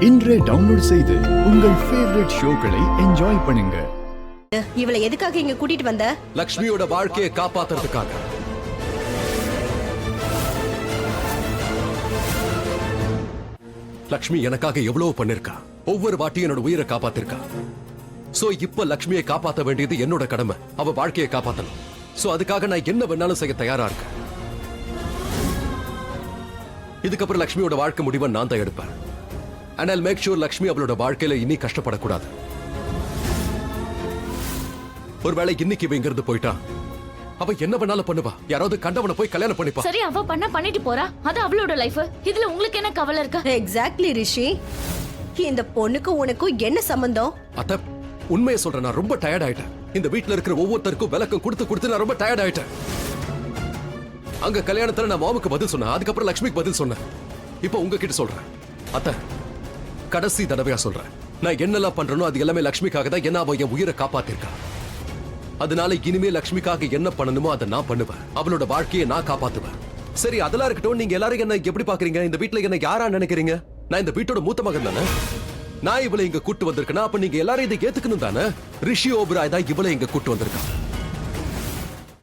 இன்றே டவுன்லோட் செய்து உங்கள் ஃபேவரட் ஷோக்களை என்ஜாய் பண்ணுங்க. இவளை எதுக்காக இங்க கூட்டிட்டு வந்த? லக்ஷ்மியோட வாழ்க்கையை காப்பாத்துறதுக்காக. லக்ஷ்மி எனக்காக எவ்வளவு பண்ணிருக்கா. ஒவ்வொரு வாட்டியும் என்னோட உயிரை காப்பாத்திருக்கா. சோ இப்ப லக்ஷ்மியை காப்பாத்த வேண்டியது என்னோட கடமை. அவ வாழ்க்கையை காப்பாத்தணும். சோ அதுக்காக நான் என்ன வேணாலும் செய்ய தயாரா இருக்கேன். இதுக்கப்புறம் லக்ஷ்மியோட வாழ்க்கை முடிவை நான் தான் எடுப்பேன். And I'll make sure Lakshmi அவளோட வாழ்க்கையில இனி கஷ்டப்படக்கூடாது. ஒருவேளை இன்னைக்கு இவங்கிறது போயிட்டா அவ என்ன வேணாலும் பண்ணுவா. யாராவது கண்டவனை போய் கல்யாணம் பண்ணிப்பா. சரி, அவ பண்ணிட்டு போறா. அது அவளோட லைஃப். இதுல உங்களுக்கு என்ன கவலை இருக்கா? எக்ஸாக்ட்லி ரிஷி. இந்த பொண்ணுக்கு உனக்கும் என்ன சம்பந்தம்? அத்த உண்மையை சொல்றேன், நான் ரொம்ப டயர்ட் ஆயிட்டேன். இந்த வீட்ல இருக்கிற ஒவ்வொருத்தருக்கும் விளக்கம் கொடுத்து நான் ரொம்ப டயர்ட் ஆயிட்டேன். அங்க கல்யாணத்துல நான் மாமுக்கு பதில் சொன்னேன். அதுக்கப்புறம் லட்சுமிக்கு பதில் சொன்னேன். இப்போ உங்ககிட்ட சொல்றேன். அத்த கடைசி தடவையா சொல்றேன், நான் என்னெல்லாம் பண்றேனோ அது எல்லாமே லட்சுமிக்காக தான். என்ன அவ என் உயிரை காப்பாத்திருக்கா. அதனால இனிமே லட்சுமிக்காக என்ன பண்ணணுமோ அதை நான் பண்ணுவேன். அவளோட வாழ்க்கையை நான் காப்பாத்துவேன். சரி, அதெல்லாம் இருக்கட்டும். நீங்க எல்லாரும் என்ன எப்படி பாக்குறீங்க? இந்த வீட்டுல என்ன யாரா நினைக்கிறீங்க? நான் இந்த வீட்டோட மூத்த மகன் தானே. நான் இவளை இங்க கூட்டு வந்திருக்கேன். அப்ப நீங்க எல்லாரும் இதை ஏத்துக்கணும் தானே. ரிஷி ஓபராய் தான் இவளை இங்க கூட்டு வந்திருக்கான்.